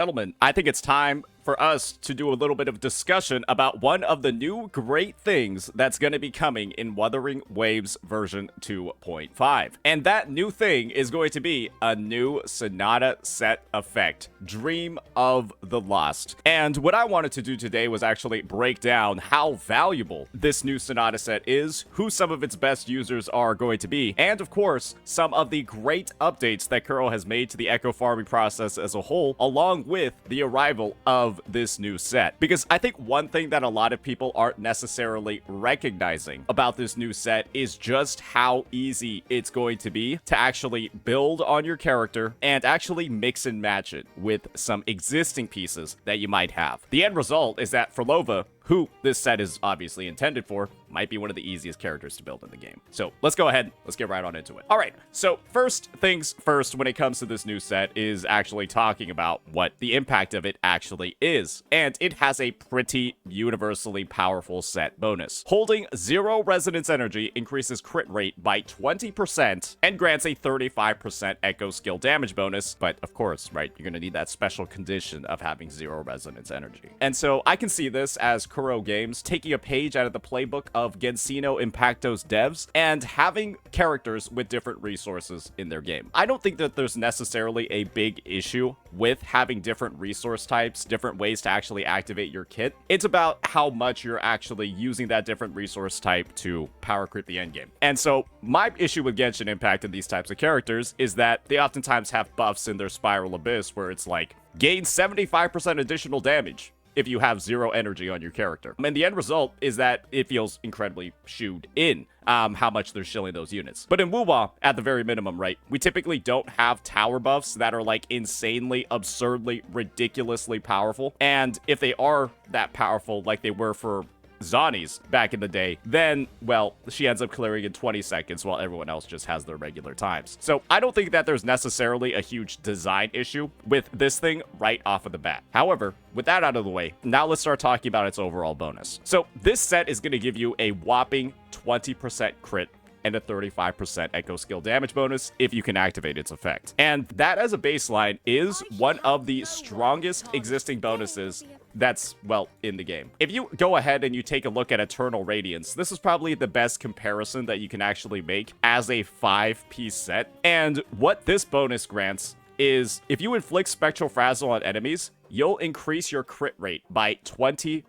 Gentlemen, I think it's time for us to do a little bit of discussion about one of the new great things that's going to be coming in Wuthering Waves version 2.5. And that new thing is going to be a new Sonata set effect, Dream of the Lost. And what I wanted to do today was actually break down how valuable this new Sonata set is, who some of its best users are going to be, and of course, some of the great updates that Kuro has made to the echo farming process as a whole, along with the arrival of this new set. Because I think one thing that a lot of people aren't necessarily recognizing about this new set is just how easy it's going to be to actually build on your character and actually mix and match it with some existing pieces that you might have. The end result is that Flova, who this set is obviously intended for, might be one of the easiest characters to build in the game. So let's go ahead, let's get right on into it. All right, so first things first when it comes to this new set is actually talking about what the impact of it actually is. And it has a pretty universally powerful set bonus. Holding 0 resonance energy increases crit rate by 20% and grants a 35% echo skill damage bonus. But of course, right, you're gonna need that special condition of having 0 resonance energy. And so I can see this as Kuro Games taking a page out of the playbook of Genshin Impacto's devs and having characters with different resources in their game. I don't think that there's necessarily a big issue with having different resource types, different ways to actually activate your kit. It's about how much you're actually using that different resource type to power creep the endgame. And so my issue with Genshin Impact and these types of characters is that they oftentimes have buffs in their Spiral Abyss where it's like, gain 75% additional damage if you have 0 energy on your character. And the end result is that it feels incredibly shooed in how much they're shilling those units. But in Wuwa, at the very minimum, right, we typically don't have tower buffs that are like insanely, absurdly, ridiculously powerful. And if they are that powerful like they were for Zani's back in the day, then, well, she ends up clearing in 20 seconds while everyone else just has their regular times. So I don't think that there's necessarily a huge design issue with this thing right off of the bat. However, with that out of the way, now let's start talking about its overall bonus. So this set is going to give you a whopping 20% crit and a 35% echo skill damage bonus if you can activate its effect. And that as a baseline is one of the strongest existing bonuses that's, well, in the game. If you go ahead and you take a look at Eternal Radiance, this is probably the best comparison that you can actually make as a 5-piece set. And what this bonus grants is if you inflict Spectral Frazzle on enemies, you'll increase your crit rate by 20%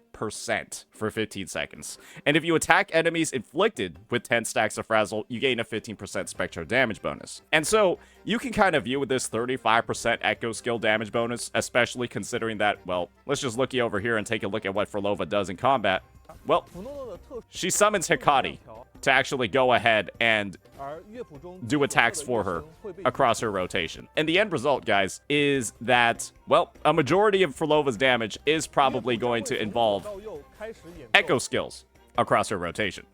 for 15 seconds. And if you attack enemies inflicted with 10 stacks of Frazzle, you gain a 15% Spectral damage bonus. And so you can kind of view this 35% echo skill damage bonus, especially considering that, well, let's just look over here and take a look at what Flova does in combat. Well, she summons Hikari to actually go ahead and do attacks for her across her rotation. And the end result, guys, is that, well, a majority of Flova's damage is probably going to involve echo skills across her rotation.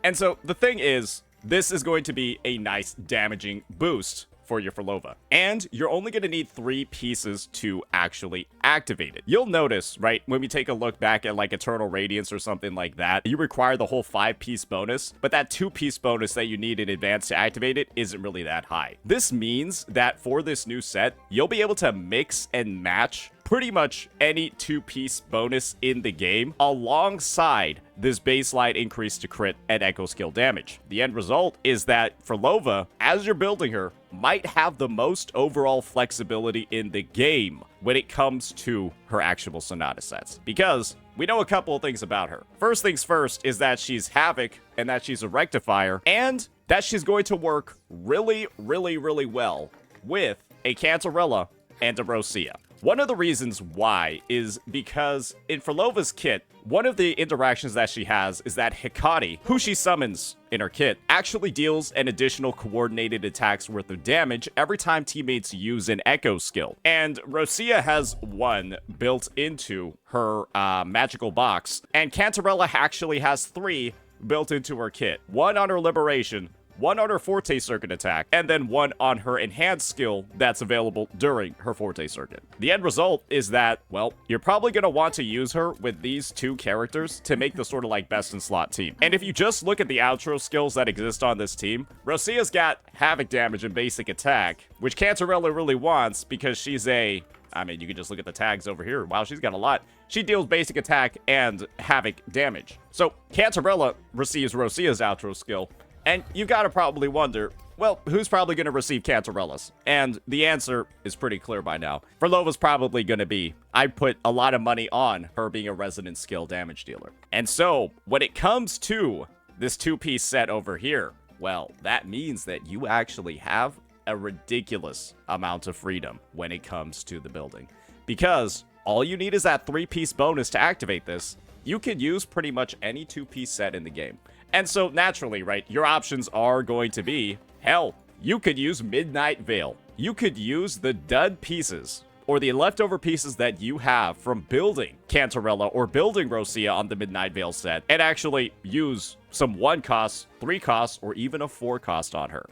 And so the thing is, this is going to be a nice damaging boost for your Flova. And you're only going to need 3 pieces to actually activate it. You'll notice, right, when we take a look back at like Eternal Radiance or something like that, you require the whole 5-piece bonus, but that 2-piece bonus that you need in advance to activate it isn't really that high. This means that for this new set, you'll be able to mix and match pretty much any 2-piece bonus in the game alongside this baseline increase to crit and echo skill damage. The end result is that Flova, as you're building her, might have the most overall flexibility in the game when it comes to her actual Sonata sets. Because we know a couple of things about her. First things first is that she's Havoc and that she's a Rectifier and that she's going to work really, really, really well with a Cantarella and a Rosia. One of the reasons why is because in Flova's kit, one of the interactions that she has is that Hikari, who she summons in her kit, actually deals an additional coordinated attack's worth of damage every time teammates use an echo skill. And Rosia has 1 built into her magical box, and Cantarella actually has 3 built into her kit. 1 on her Liberation, one on her Forte Circuit attack, and then one on her enhanced skill that's available during her Forte Circuit. The end result is that, well, you're probably going to want to use her with these two characters to make the sort of like best in slot team. And if you just look at the outro skills that exist on this team, Rosea's got Havoc damage and basic attack, which Cantarella really wants because she's I mean, you can just look at the tags over here. Wow, she's got a lot. She deals basic attack and Havoc damage. So Cantarella receives Rosea's outro skill, and you gotta probably wonder, well, who's probably gonna receive Cantarella's? And the answer is pretty clear by now. Flova's probably gonna be, I'd put a lot of money on her being a resonant skill damage dealer. And so, when it comes to this two-piece set over here, well, that means that you actually have a ridiculous amount of freedom when it comes to the building. Because all you need is that three-piece bonus to activate this. You can use pretty much any two-piece set in the game. And so naturally, right, your options are going to be, hell, you could use Midnight Veil. You could use the dud pieces or the leftover pieces that you have from building Cantarella or building Rosea on the Midnight Veil set and actually use some 1 cost, 3 cost, or even a 4 cost on her,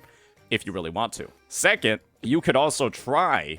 if you really want to. Second, you could also try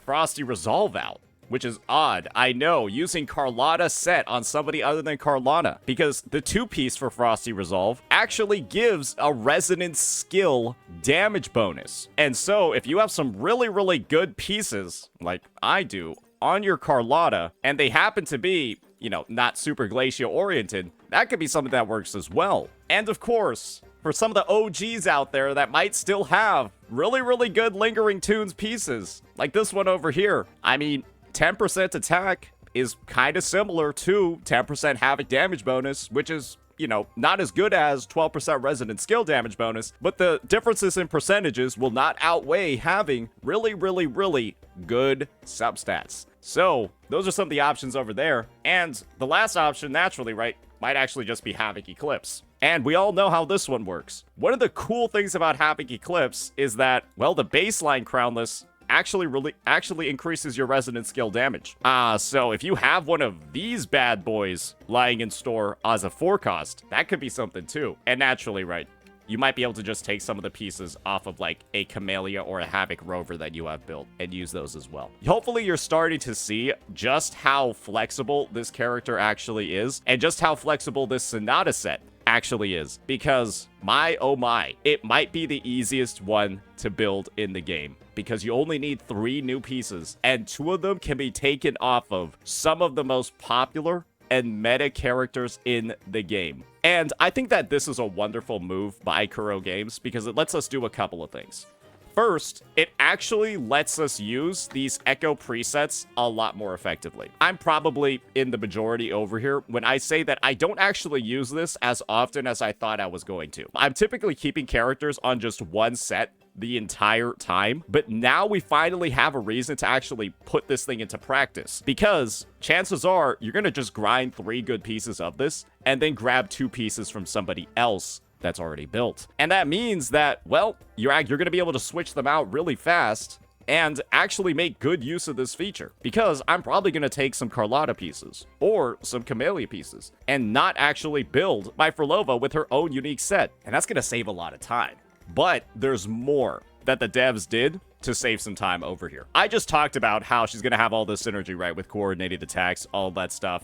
Frosty Resolve out, which is odd, I know, using Carlotta set on somebody other than Carlotta, because the two-piece for Frosty Resolve actually gives a resonance skill damage bonus. And so, if you have some really, really good pieces, like I do, on your Carlotta, and they happen to be, you know, not super glacial-oriented, that could be something that works as well. And of course, for some of the OGs out there that might still have really, really good Lingering Tunes pieces, like this one over here. I mean, 10% attack is kind of similar to 10% Havoc damage bonus, which is, you know, not as good as 12% Resonant Skill damage bonus, but the differences in percentages will not outweigh having really, really, really good substats. So, those are some of the options over there. And the last option, naturally, right, might actually just be Havoc Eclipse. And we all know how this one works. One of the cool things about Havoc Eclipse is that, well, the baseline Crownless actually increases your resonant skill damage. So if you have one of these bad boys lying in store as a 4 cost, that could be something too. And naturally, right, you might be able to just take some of the pieces off of like a Camellia or a Havoc Rover that you have built and use those as well. Hopefully you're starting to see just how flexible this character actually is and just how flexible this Sonata set actually is, because my oh my, it might be the easiest one to build in the game, because you only need 3 new pieces and 2 of them can be taken off of some of the most popular and meta characters in the game. And I think that this is a wonderful move by Kuro Games because it lets us do a couple of things. First, it actually lets us use these Echo presets a lot more effectively. I'm probably in the majority over here when I say that I don't actually use this as often as I thought I was going to. I'm typically keeping characters on just one set the entire time, but now we finally have a reason to actually put this thing into practice, because chances are you're gonna just grind 3 good pieces of this and then grab 2 pieces from somebody else that's already built. And that means that, well, you're gonna be able to switch them out really fast and actually make good use of this feature, because I'm probably gonna take some Carlotta pieces or some Camellia pieces and not actually build my Flova with her own unique set, and that's gonna save a lot of time. But there's more that the devs did to save some time over here. I just talked about how she's going to have all this synergy, right, with coordinated attacks, all that stuff,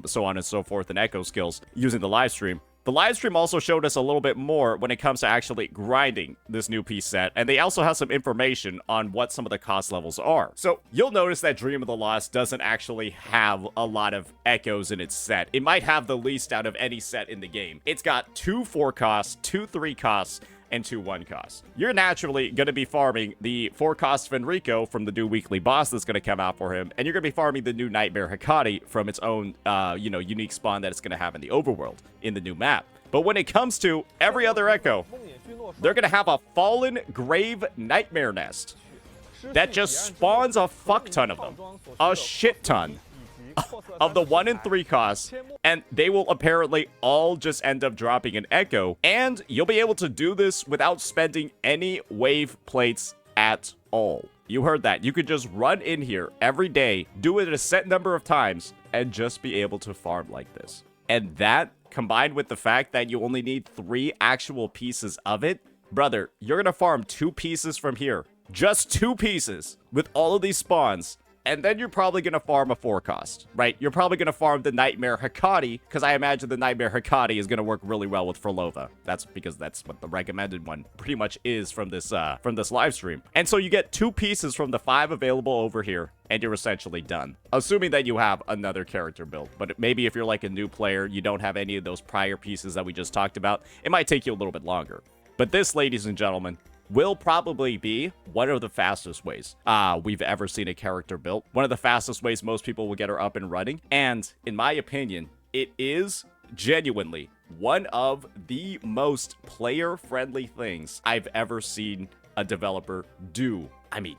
so on and so forth, and echo skills using the live stream. The live stream also showed us a little bit more when it comes to actually grinding this new piece set, and they also have some information on what some of the cost levels are. So you'll notice that Dream of the Lost doesn't actually have a lot of echoes in its set. It might have the least out of any set in the game. It's got 2 4 costs, 2 3 costs, and 2 1 costs. You're naturally going to be farming the 4 cost Fenrico from the new weekly boss that's going to come out for him, and you're going to be farming the new Nightmare Hikari from its own, unique spawn that it's going to have in the overworld in the new map. But when it comes to every other echo, they're going to have a Fallen Grave Nightmare Nest that just spawns a fuck ton of them. A shit ton of the 1 and 3 costs, and they will apparently all just end up dropping an echo, and you'll be able to do this without spending any wave plates at all. You heard that. You could just run in here every day, do it a set number of times, and just be able to farm like this. And that, combined with the fact that you only need 3 actual pieces of it, brother, you're gonna farm 2 pieces from here. Just 2 pieces with all of these spawns. And then you're probably going to farm a 4-cost, right? You're probably going to farm the Nightmare Hecate, because I imagine the Nightmare Hecate is going to work really well with Flova. That's because that's what the recommended one pretty much is from this live stream. And so you get 2 pieces from the 5 available over here, and you're essentially done. Assuming that you have another character built. But maybe if you're like a new player, you don't have any of those prior pieces that we just talked about, it might take you a little bit longer. But this, ladies and gentlemen, will probably be one of the fastest ways we've ever seen a character built. One of the fastest ways most people will get her up and running. And in my opinion, it is genuinely one of the most player-friendly things I've ever seen a developer do. I mean,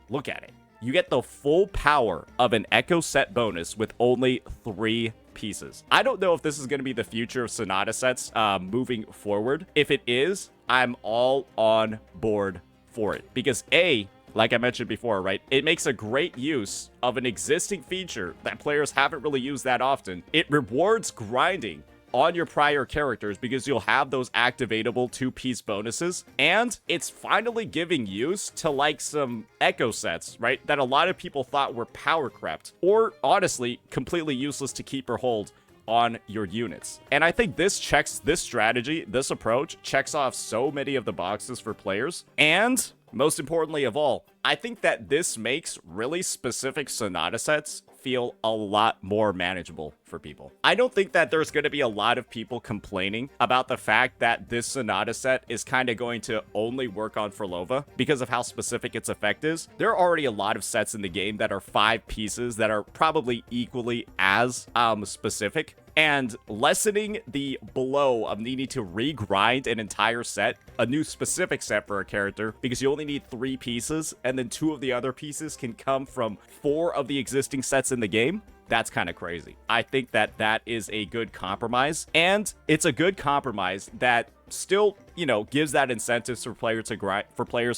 look at it. You get the full power of an Echo set bonus with only 3 pieces. I don't know if this is going to be the future of Sonata sets moving forward. If it is, I'm all on board for it. Because A, like I mentioned before, right, it makes a great use of an existing feature that players haven't really used that often. It rewards grinding on your prior characters because you'll have those activatable 2-piece bonuses, and it's finally giving use to like some Echo sets, right, that a lot of people thought were power crept or honestly completely useless to keep or hold on your units. And I think this strategy, this approach checks off so many of the boxes for players. And most importantly of all, I think that this makes really specific Sonata sets feel a lot more manageable for people. I don't think that there's going to be a lot of people complaining about the fact that this Sonata set is kind of going to only work on Flova because of how specific its effect is. There are already a lot of sets in the game that are 5 pieces that are probably equally as specific. And lessening the blow of needing to regrind an entire set, a new specific set for a character, because you only need 3 pieces, and then 2 of the other pieces can come from 4 of the existing sets in the game, that's kind of crazy. I think that that is a good compromise, and it's a good compromise that still, you know, gives that incentive for players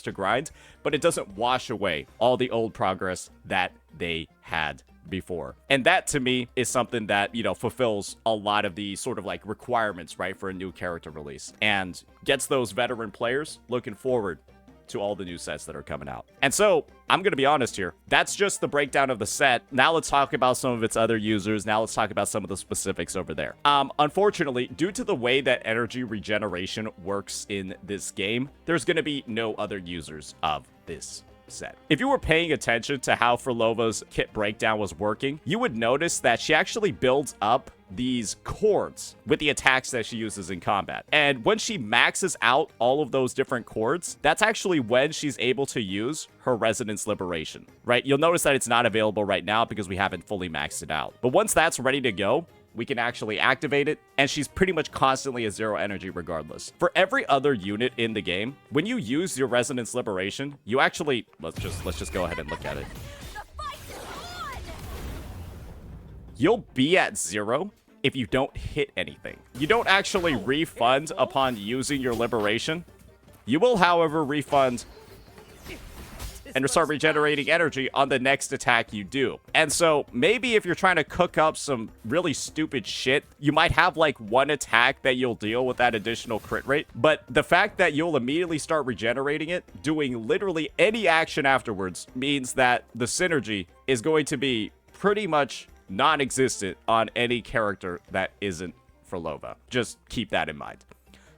to grind, but it doesn't wash away all the old progress that they had before. And that to me is something that, you know, fulfills a lot of the sort of like requirements, right, for a new character release and gets those veteran players looking forward to all the new sets that are coming out. And so I'm going to be honest here. That's just the breakdown of the set. Now let's talk about some of its other users. Now let's talk about some of the specifics over there. Unfortunately, due to the way that energy regeneration works in this game, there's going to be no other users of this set. If you were paying attention to how Flova's kit breakdown was working, you would notice that she actually builds up these chords with the attacks that she uses in combat. And when she maxes out all of those different chords, that's actually when she's able to use her Resonance Liberation, right? You'll notice that it's not available right now because we haven't fully maxed it out. But once that's ready to go, we can actually activate it, and she's pretty much constantly at 0 energy regardless. For every other unit in the game, when you use your Resonance Liberation, you actually, let's just go ahead and look at it. You'll be at 0 if you don't hit anything. You don't actually refund upon using your Liberation. You will, however, refund and start regenerating energy on the next attack you do. And so maybe if you're trying to cook up some really stupid shit, you might have like 1 attack that you'll deal with that additional crit rate. But the fact that you'll immediately start regenerating it, doing literally any action afterwards, means that the synergy is going to be pretty much non-existent on any character that isn't Flova. Just keep that in mind.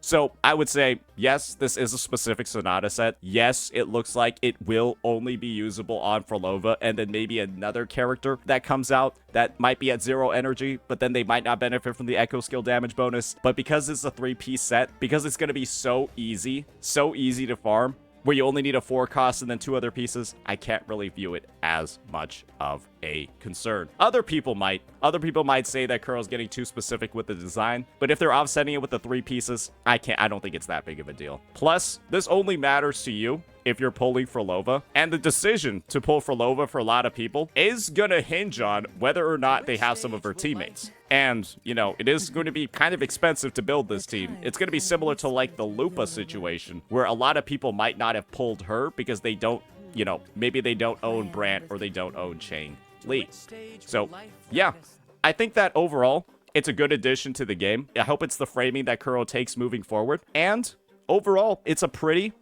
So I would say, yes, this is a specific Sonata set. Yes, it looks like it will only be usable on Flova, and then maybe another character that comes out that might be at 0 energy, but then they might not benefit from the Echo skill damage bonus. But because it's a 3-piece set, because it's going to be so easy to farm, where you only need a 4 cost and then 2 other pieces, I can't really view it as much of a concern. Other people might say that Curl's getting too specific with the design, but if they're offsetting it with the 3 pieces, I don't think it's that big of a deal. Plus, this only matters to you if you're pulling Flova, and the decision to pull Flova for a lot of people is gonna hinge on whether or not they have some of her teammates. And, you know, it is going to be kind of expensive to build this team. It's going to be similar to like the Lupa situation, where a lot of people might not have pulled her because they don't, you know, maybe they don't own Brant or they don't own Chang Li. So, yeah, I think that overall, it's a good addition to the game. I hope it's the framing that Kuro takes moving forward. And overall, it's a pretty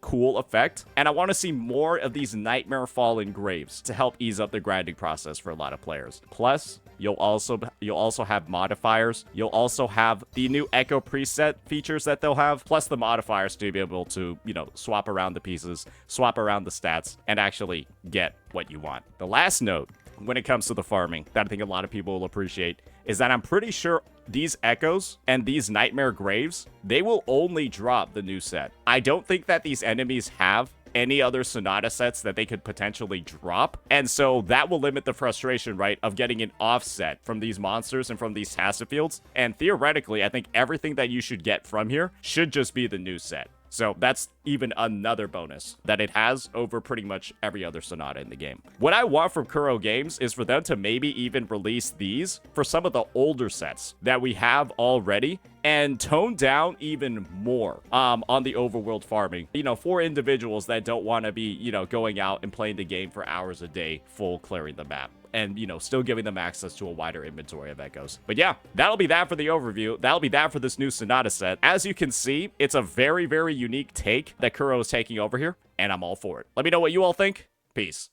cool effect, and I want to see more of these Nightmare Fallen Graves to help ease up the grinding process for a lot of players. Plus, you'll also have modifiers. You'll also have the new Echo preset features that they'll have, plus the modifiers to be able to, you know, swap around the pieces, swap around the stats, and actually get what you want. The last note when it comes to the farming that I think a lot of people will appreciate is that I'm pretty sure these Echoes and these Nightmare Graves, they will only drop the new set. I don't think that these enemies have any other Sonata sets that they could potentially drop. And so that will limit the frustration, right, of getting an offset from these monsters and from these Tacet Fields. And theoretically, I think everything that you should get from here should just be the new set. So that's even another bonus that it has over pretty much every other Sonata in the game. What I want from Kuro Games is for them to maybe even release these for some of the older sets that we have already and tone down even more on the overworld farming, you know, for individuals that don't want to be, you know, going out and playing the game for hours a day, full clearing the map. And, you know, still giving them access to a wider inventory of Echoes. But yeah, that'll be that for the overview. That'll be that for this new Sonata set. As you can see, it's a very, very unique take that Kuro is taking over here, and I'm all for it. Let me know what you all think. Peace.